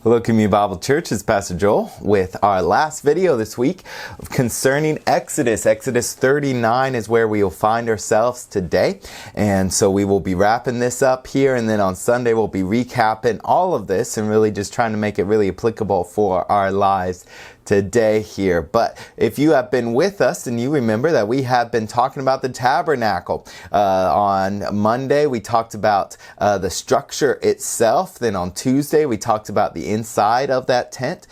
Hello, Community Bible Church. It's Pastor Joel with our last video this week concerning Exodus. Exodus 39 is where we will find ourselves today. And so we will be wrapping this up here. And then on Sunday, we'll be recapping all of this and really just trying to make it really applicable for our lives today here. But if you have been with us and you remember that we have been talking about the tabernacle. On Monday, we talked about the structure itself. Then on Tuesday, we talked about the inside of that tent.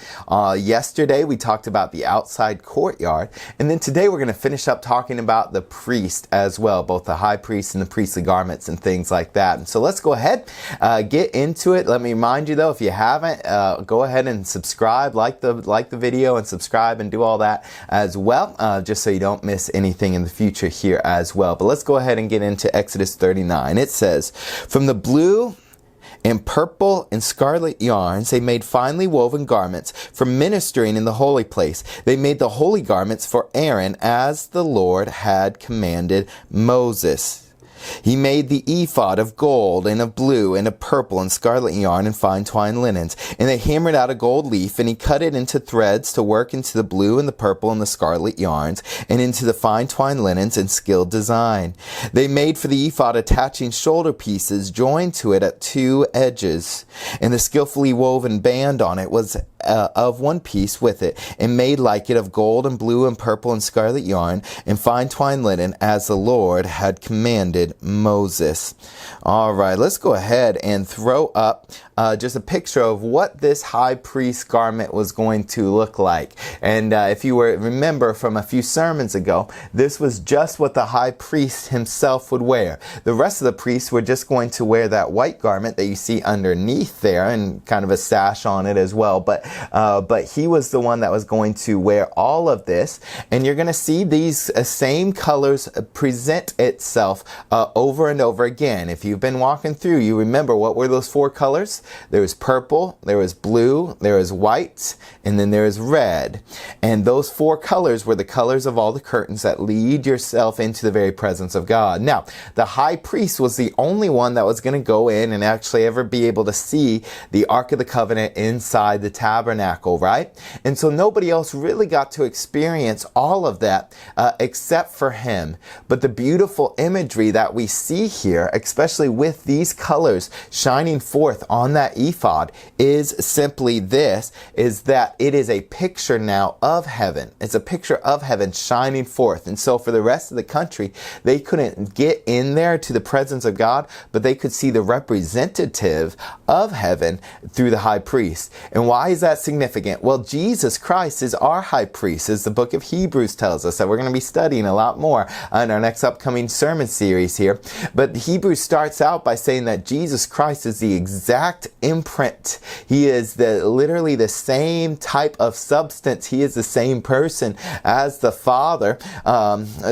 Yesterday, we talked about the outside courtyard. And then today, we're going to finish up talking about the priest as well, both the high priest and the priestly garments and things like that. And so let's go ahead, get into it. Let me remind you though, if you haven't, go ahead and subscribe, like the video, and subscribe and do all that as well, just so you don't miss anything in the future here as well. But let's go ahead and get into Exodus 39. It says, "From the blue and purple and scarlet yarns, they made finely woven garments for ministering in the holy place. They made the holy garments for Aaron as the Lord had commanded Moses. He made the ephod of gold and of blue and of purple and scarlet yarn and fine twined linens. And they hammered out a gold leaf, and he cut it into threads to work into the blue and the purple and the scarlet yarns and into the fine twined linens in skilled design. They made for the ephod attaching shoulder pieces joined to it at two edges. And the skillfully woven band on it was of one piece with it, and made like it of gold and blue and purple and scarlet yarn and fine twined linen as the Lord had commanded Moses." All right, let's go ahead and throw up just a picture of what this high priest garment was going to look like. And if you remember from a few sermons ago, this was just what the high priest himself would wear. The rest of the priests were just going to wear that white garment that you see underneath there and kind of a sash on it as well. But he was the one that was going to wear all of this. And you're going to see these same colors present itself over and over again. If you've been walking through, you remember what were those four colors? There was purple, there was blue, there was white, and then there is red. And those four colors were the colors of all the curtains that lead yourself into the very presence of God. Now, the high priest was the only one that was going to go in and actually ever be able to see the Ark of the Covenant inside the tabernacle, right? And so nobody else really got to experience all of that except for him. But the beautiful imagery that we see here, especially with these colors shining forth on that ephod, is simply this, is that it is a picture now of heaven. It's a picture of heaven shining forth. And so for the rest of the country, they couldn't get in there to the presence of God, but they could see the representative of heaven through the high priest. And why is that significant? Well, Jesus Christ is our high priest, as the book of Hebrews tells us, that we're going to be studying a lot more in our next upcoming sermon series here. But Hebrews starts out by saying that Jesus Christ is the exact imprint. He is literally the same type of substance. He is the same person as the Father,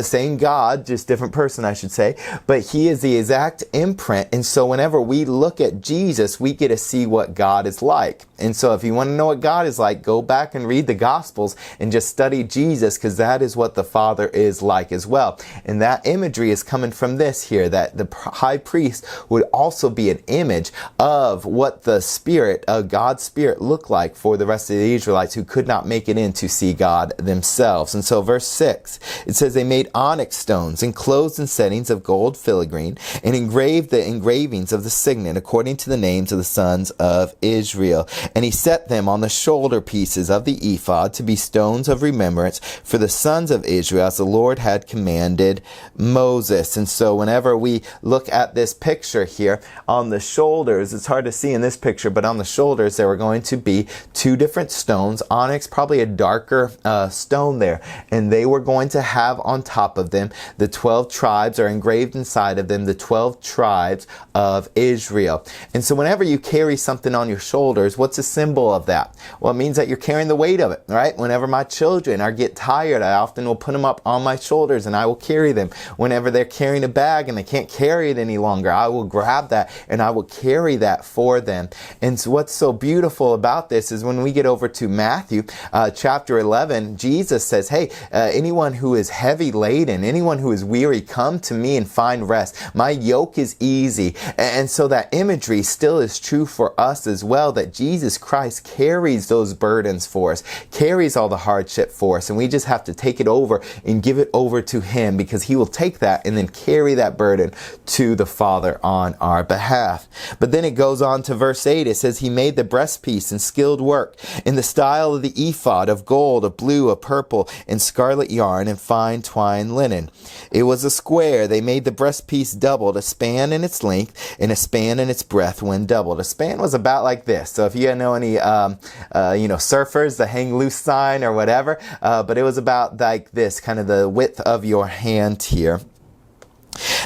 same God, just different person, I should say. But he is the exact imprint. And so whenever we look at Jesus, we get to see what God is like. And so if you want to know what God is like, go back and read the Gospels and just study Jesus, because that is what the Father is like as well. And that imagery is coming from this here, that the high priest would also be an image of what the Spirit, God's Spirit, looked like for the rest of the Israelites who could not make it in to see God themselves. And so verse 6, it says, "They made onyx stones enclosed in settings of gold filigree and engraved the engravings of the signet according to the names of the sons of Israel. And he set them on the shoulder pieces of the ephod to be stones of remembrance for the sons of Israel, as the Lord had commanded Moses." And so whenever we look at this picture here, on the shoulders, it's hard to see in this picture, but on the shoulders there were going to be two different stones, onyx, probably a darker stone there, and they were going to have on top of them the 12 tribes, or engraved inside of them the 12 tribes of Israel. And so whenever you carry something on your shoulders, what's a symbol of that? Well, it means that you're carrying the weight of it, right? Whenever my children get tired, I often will put them up on my shoulders and I will carry them. Whenever they're carrying a bag, bag and they can't carry it any longer, I will grab that and I will carry that for them. And so what's so beautiful about this is when we get over to Matthew chapter 11, Jesus says, hey, anyone who is heavy laden, anyone who is weary, come to me and find rest. My yoke is easy. And so that imagery still is true for us as well, that Jesus Christ carries those burdens for us, carries all the hardship for us, and we just have to take it over and give it over to him, because he will take that and then carry that burden to the Father on our behalf. But then it goes on to verse 8. It says, he made the breastpiece in skilled work, in the style of the ephod, of gold, of blue, of purple, and scarlet yarn, and fine twined linen. It was a square. They made the breastpiece doubled, a span in its length and a span in its breadth when doubled. A span was about like this. So if you know any surfers, the hang loose sign or whatever, but it was about like this, kind of the width of your hand here.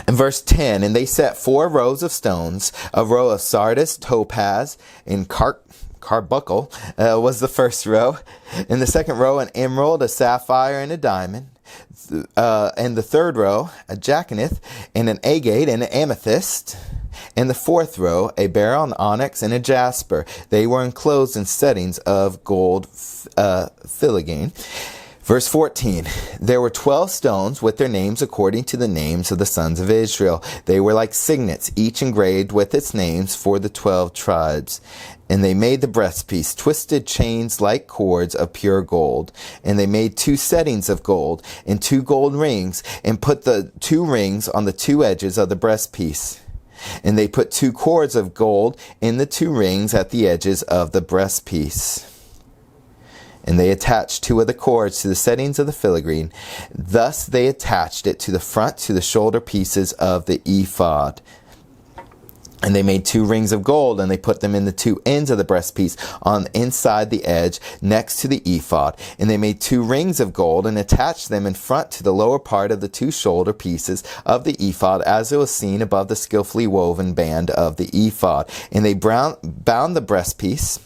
In verse 10, and they set 4 rows of stones, a row of sardius, topaz, and carbuncle was the first row. In the second row, an emerald, a sapphire, and a diamond. And the third row, a jacinth, and an agate, and an amethyst. In the fourth row, a beryl, an onyx, and a jasper. They were enclosed in settings of gold filigree. Verse 14, there were 12 stones with their names according to the names of the sons of Israel. They were like signets, each engraved with its names for the 12 tribes. And they made the breastpiece, twisted chains like cords of pure gold. And they made 2 settings of gold and 2 gold rings, and put the 2 rings on the 2 edges of the breastpiece. And they put 2 cords of gold in the 2 rings at the edges of the breastpiece. And they attached 2 of the cords to the settings of the filigree. Thus they attached it to the front, to the shoulder pieces of the ephod. And they made 2 rings of gold, and they put them in the 2 ends of the breastpiece on inside the edge next to the ephod. And they made 2 rings of gold and attached them in front to the lower part of the 2 shoulder pieces of the ephod, as it was seen above the skillfully woven band of the ephod. And they bound the breastpiece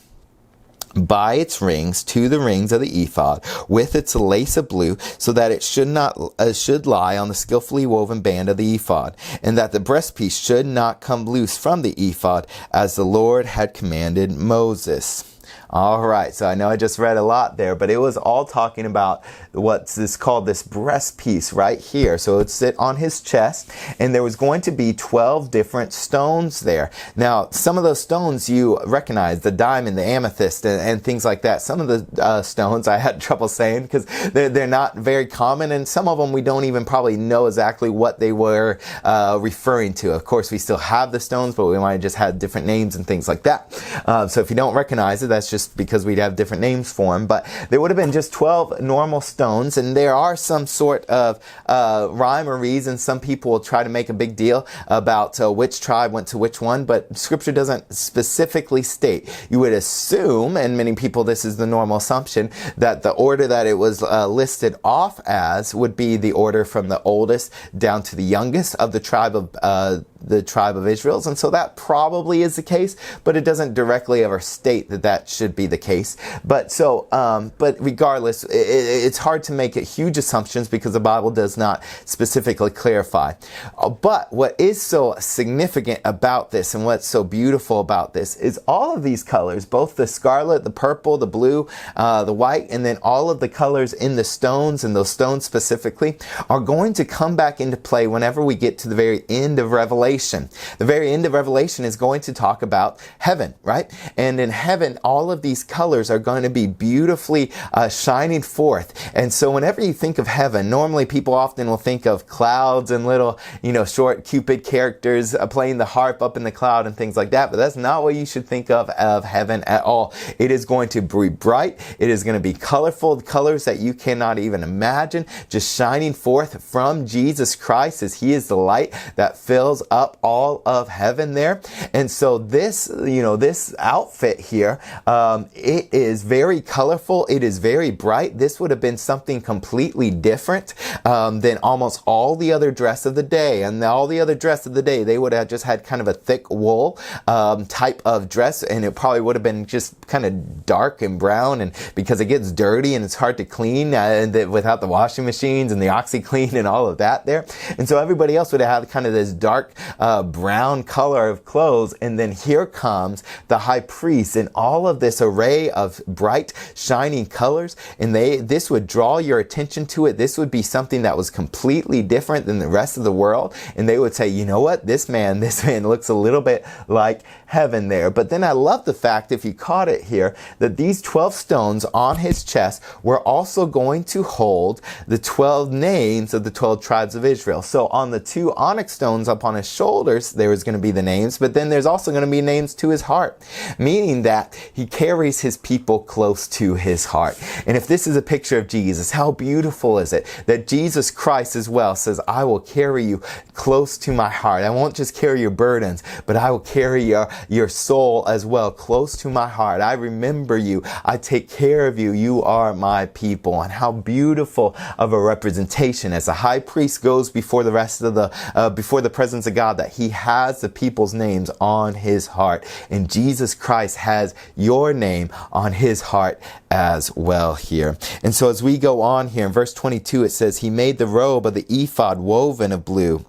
by its rings to the rings of the ephod with its lace of blue, so that it should lie on the skillfully woven band of the ephod, and that the breastpiece should not come loose from the ephod, as the Lord had commanded Moses. All right, so I know I just read a lot there, but it was all talking about what's called this breastpiece right here. So it would sit on his chest, and there was going to be 12 different stones there. Now, some of those stones you recognize, the diamond, the amethyst, and things like that. Some of the stones I had trouble saying because they're not very common, and some of them we don't even probably know exactly what they were referring to. Of course, we still have the stones, but we might have just had different names and things like that. So if you don't recognize it, that's just because we'd have different names for them. But there would have been just 12 normal stones, and there are some sort of rhyme or reason. Some people will try to make a big deal about which tribe went to which one, but Scripture doesn't specifically state. You would assume, and many people, this is the normal assumption, that the order that it was listed off as would be the order from the oldest down to the youngest of the tribe of Israel. And so that probably is the case, but it doesn't directly ever state that that should be the case. But regardless, it's hard to make huge assumptions because the Bible does not specifically clarify. But what is so significant about this, and what's so beautiful about this, is all of these colors, both the scarlet, the purple, the blue, the white, and then all of the colors in the stones, and those stones specifically, are going to come back into play whenever we get to the very end of Revelation. The very end of Revelation is going to talk about heaven, right? And in heaven, all of these colors are going to be beautifully shining forth. And so whenever you think of heaven, normally people often will think of clouds and little, short Cupid characters playing the harp up in the cloud and things like that. But that's not what you should think of heaven at all. It is going to be bright. It is going to be colorful, colors that you cannot even imagine, just shining forth from Jesus Christ, as he is the light that fills up up all of heaven there. And so this, this outfit here, it is very colorful. It is very bright. This would have been something completely different than almost all the other dress of the day. And all the other dress of the day, they would have just had kind of a thick wool type of dress, and it probably would have been just kind of dark and brown, and because it gets dirty and it's hard to clean without the washing machines and the OxyClean and all of that there. And so everybody else would have had kind of this dark brown color of clothes, and then here comes the high priest in all of this array of bright shining colors, and this would draw your attention to it. This would be something that was completely different than the rest of the world, and they would say, you know what, this man looks a little bit like heaven there. But then I love the fact, if you caught it here, that these 12 stones on his chest were also going to hold the 12 names of the 12 tribes of Israel. So on the 2 onyx stones up on his shoulders, there was going to be the names, but then there's also going to be names to his heart, meaning that he carries his people close to his heart. And if this is a picture of Jesus, how beautiful is it that Jesus Christ as well says, I will carry you close to my heart. I won't just carry your burdens, but I will carry your soul as well close to my heart. I remember you. I take care of you. You are my people. And how beautiful of a representation as the high priest goes before the rest of before the presence of God, that he has the people's names on his heart. And Jesus Christ has your name on his heart as well here. And so as we go on here in verse 22, it says, he made the robe of the ephod woven of blue.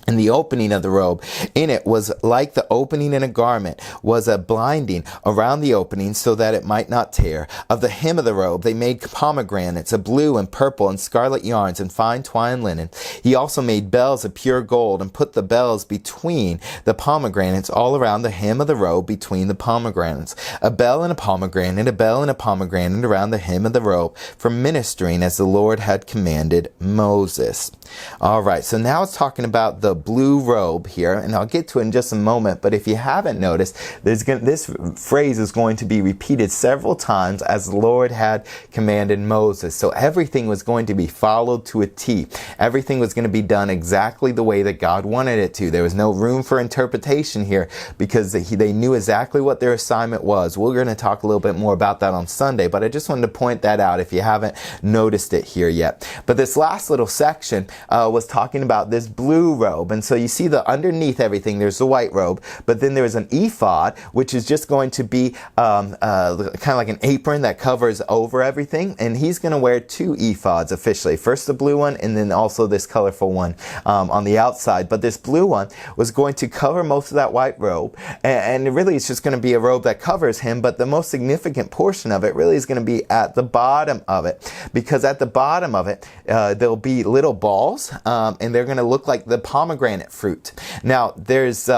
And the opening of the robe in it was like the opening in a garment, was a blinding around the opening so that it might not tear. Of the hem of the robe they made pomegranates of blue and purple and scarlet yarns and fine twined linen. He also made bells of pure gold and put the bells between the pomegranates all around the hem of the robe between the pomegranates. A bell and a pomegranate, a bell and a pomegranate around the hem of the robe for ministering as the Lord had commanded Moses. All right, so now it's talking about the blue robe here, and I'll get to it in just a moment. But if you haven't noticed, this phrase is going to be repeated several times as the Lord had commanded Moses. So everything was going to be followed to a T. Everything was going to be done exactly the way that God wanted it to. There was no room for interpretation here because they knew exactly what their assignment was. We're going to talk a little bit more about that on Sunday, but I just wanted to point that out if you haven't noticed it here yet. But this last little section was talking about this blue robe. And so you see the underneath everything, there's the white robe, but then there's an ephod, which is just going to be kind of like an apron that covers over everything. And he's going to wear 2 ephods officially. First the blue one, and then also this colorful one on the outside. But this blue one was going to cover most of that white robe. And really it's just going to be a robe that covers him. But the most significant portion of it really is going to be at the bottom of it. Because at the bottom of it, there'll be little balls, and they're going to look like the pomegranate fruit. Now, there's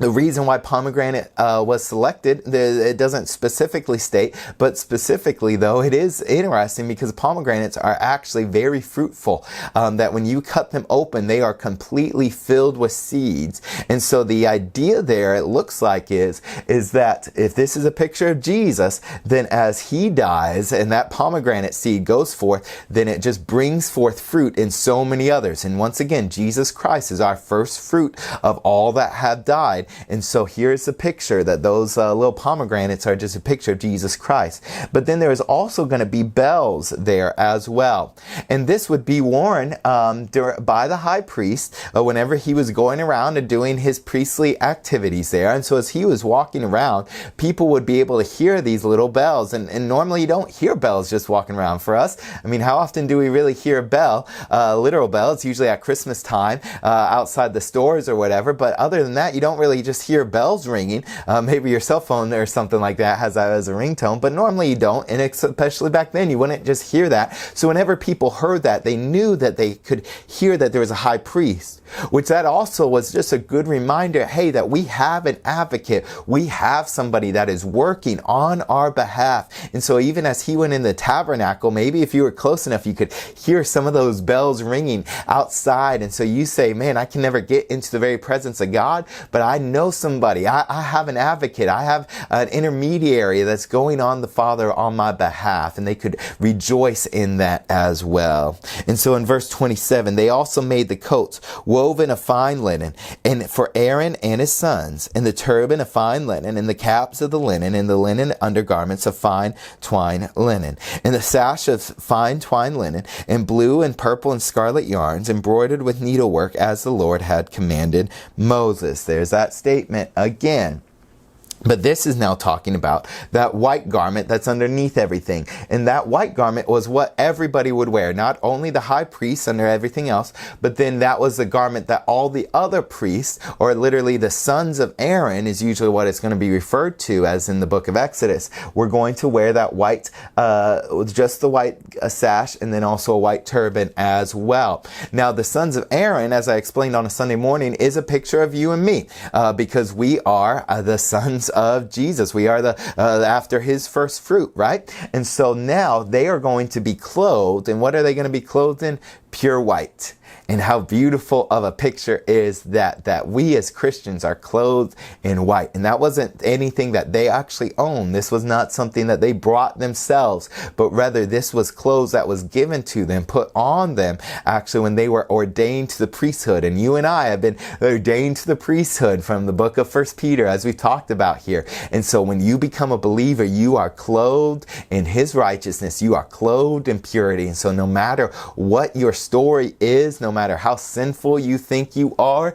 the reason why pomegranate was selected, it doesn't specifically state, but specifically though, it is interesting because pomegranates are actually very fruitful, that when you cut them open, they are completely filled with seeds. And so the idea there, it looks like is that if this is a picture of Jesus, then as he dies and that pomegranate seed goes forth, then it just brings forth fruit in so many others. And once again, Jesus Christ is our first fruit of all that have died. And so here's the picture that those little pomegranates are just a picture of Jesus Christ. But then there is also going to be bells there as well. And this would be worn by the high priest whenever he was going around and doing his priestly activities there. And so as he was walking around, people would be able to hear these little bells. And normally you don't hear bells just walking around for us. I mean, how often do we really hear a bell, literal bell? It's usually at Christmas time outside the stores or whatever. But other than that, you don't really just hear bells ringing. Maybe your cell phone or something like that has that as a ringtone, but normally you don't. And especially back then, you wouldn't just hear that. So whenever people heard that, they knew that they could hear that there was a high priest, which that also was just a good reminder, hey, that we have an advocate. We have somebody that is working on our behalf. And so even as he went in the tabernacle, maybe if you were close enough, you could hear some of those bells ringing outside. And so you say, man, I can never get into the very presence of God, but I know somebody. I have an advocate. I have an intermediary that's going on the Father on my behalf. And they could rejoice in that as well. And so in verse 27, they also made the coats woven of fine linen, and for Aaron and his sons, and the turban of fine linen, and the caps of the linen, and the linen undergarments of fine twine linen, and the sash of fine twine linen, and blue and purple and scarlet yarns, embroidered with needlework as the Lord had commanded Moses. There's that statement again. But this is now talking about that white garment that's underneath everything. And that white garment was what everybody would wear. Not only the high priest under everything else, but then that was the garment that all the other priests, or literally the sons of Aaron is usually what it's going to be referred to as in the book of Exodus. We're going to wear that white, just the white sash, and then also a white turban as well. Now the sons of Aaron, as I explained on a Sunday morning, is a picture of you and me, because we are the sons of Jesus. We are the after his first fruit, right? And so now they are going to be clothed. And what are they going to be clothed in? Pure white. And how beautiful of a picture is that we as Christians are clothed in white. And that wasn't anything that they actually owned. This was not something that they brought themselves, but rather this was clothes that was given to them, put on them, actually when they were ordained to the priesthood. And you and I have been ordained to the priesthood from the book of 1 Peter, as we talked about here. And so when you become a believer, you are clothed in his righteousness. You are clothed in purity. And so no matter what your story is, no matter how sinful you think you are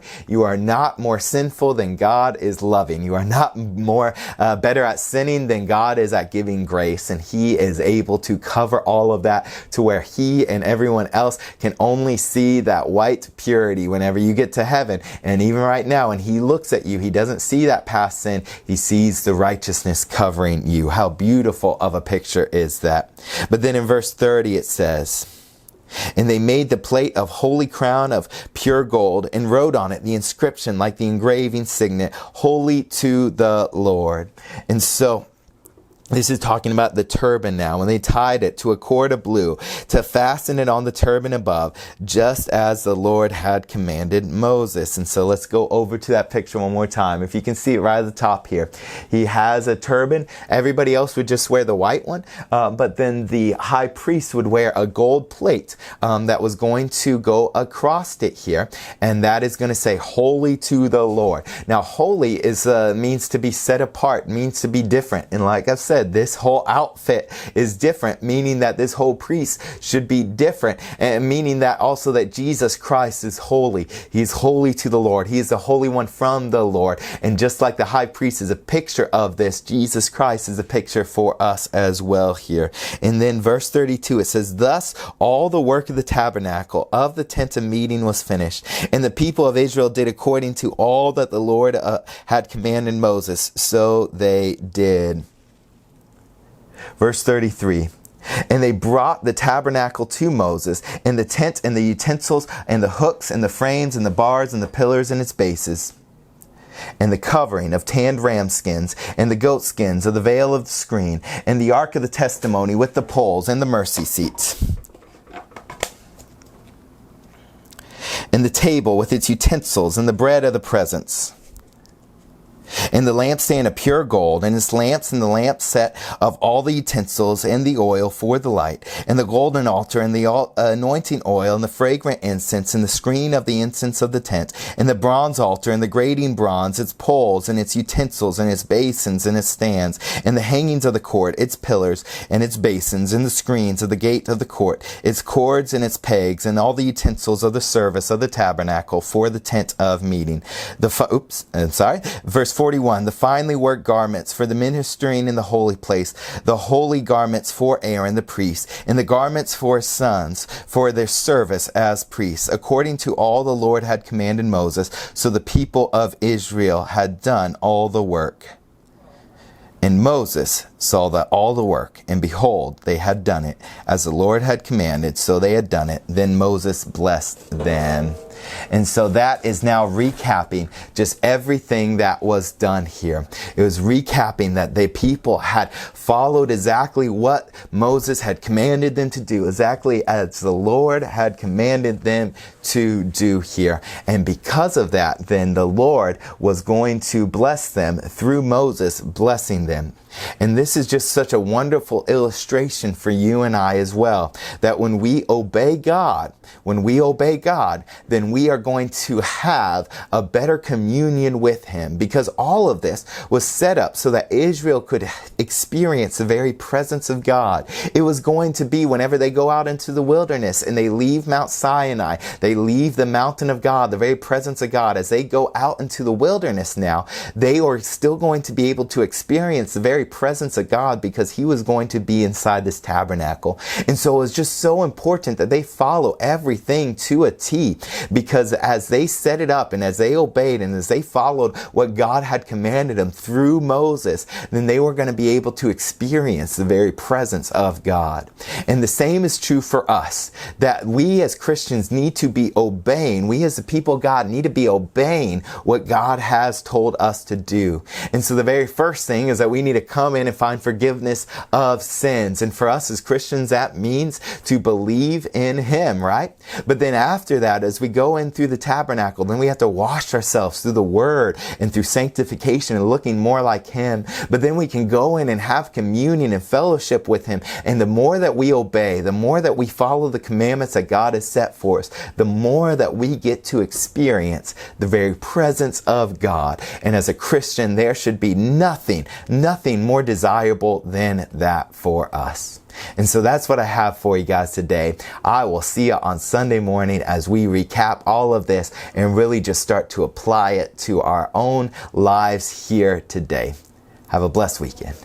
not more sinful than God is loving. You are not more better at sinning than God is at giving grace. And he is able to cover all of that to where he and everyone else can only see that white purity whenever you get to heaven. And even right now, when he looks at you, he doesn't see that past sin. He sees the righteousness covering you. How beautiful of a picture is that? But then in verse 30 it says, and they made the plate of holy crown of pure gold and wrote on it the inscription like the engraving signet, holy to the Lord. And so this is talking about the turban now, when they tied it to a cord of blue to fasten it on the turban above, just as the Lord had commanded Moses. And so let's go over to that picture one more time. If you can see it right at the top here, he has a turban. Everybody else would just wear the white one, but then the high priest would wear a gold plate that was going to go across it here, and that is going to say holy to the Lord. Now holy is means to be set apart, means to be different. And like I've said, this whole outfit is different, meaning that this whole priest should be different, and meaning that also that Jesus Christ is holy. He's holy to the Lord. He is the Holy One from the Lord. And just like the high priest is a picture of this, Jesus Christ is a picture for us as well here. And then verse 32, it says, thus all the work of the tabernacle of the tent of meeting was finished, and the people of Israel did according to all that the Lord had commanded Moses, so they did. Verse 33, and they brought the tabernacle to Moses, and the tent and the utensils and the hooks and the frames and the bars and the pillars and its bases, and the covering of tanned ram skins and the goat skins of the veil of the screen, and the ark of the testimony with the poles and the mercy seats, and the table with its utensils and the bread of the presence, and the lampstand of pure gold, and its lamps, and the lamp set of all the utensils, and the oil for the light, and the golden altar, and the anointing oil, and the fragrant incense, and the screen of the incense of the tent, and the bronze altar, and the grating bronze, its poles, and its utensils, and its basins, and its stands, and the hangings of the court, its pillars, and its basins, and the screens of the gate of the court, its cords, and its pegs, and all the utensils of the service of the tabernacle for the tent of meeting. Verse 41, the finely worked garments for the ministering in the holy place, the holy garments for Aaron the priest, and the garments for his sons for their service as priests, according to all the Lord had commanded Moses. So the people of Israel had done all the work. And Moses saw that all the work, and behold, they had done it as the Lord had commanded, so they had done it. Then Moses blessed them. And so that is now recapping just everything that was done here. It was recapping that the people had followed exactly what Moses had commanded them to do, exactly as the Lord had commanded them to do here. And because of that, then the Lord was going to bless them through Moses blessing them. And this is just such a wonderful illustration for you and I as well, that when we obey God, then we are going to have a better communion with Him, because all of this was set up so that Israel could experience the very presence of God. It was going to be whenever they go out into the wilderness and they leave Mount Sinai, they leave the mountain of God, the very presence of God. As they go out into the wilderness now, they are still going to be able to experience the very presence of God, because He was going to be inside this tabernacle. And so it was just so important that they follow everything to a T, because as they set it up and as they obeyed and as they followed what God had commanded them through Moses, then they were going to be able to experience the very presence of God. And the same is true for us, that we as Christians need to be obeying. We as the people of God need to be obeying what God has told us to do. And so the very first thing is that we need to come in and find forgiveness of sins. And for us as Christians, that means to believe in Him, right? But then after that, as we go in through the tabernacle, then we have to wash ourselves through the Word and through sanctification and looking more like Him. But then we can go in and have communion and fellowship with Him. And the more that we obey, the more that we follow the commandments that God has set for us, the more that we get to experience the very presence of God. And as a Christian, there should be nothing more desirable than that for us. And so that's what I have for you guys today. I will see you on Sunday morning as we recap all of this and really just start to apply it to our own lives here today. Have a blessed weekend.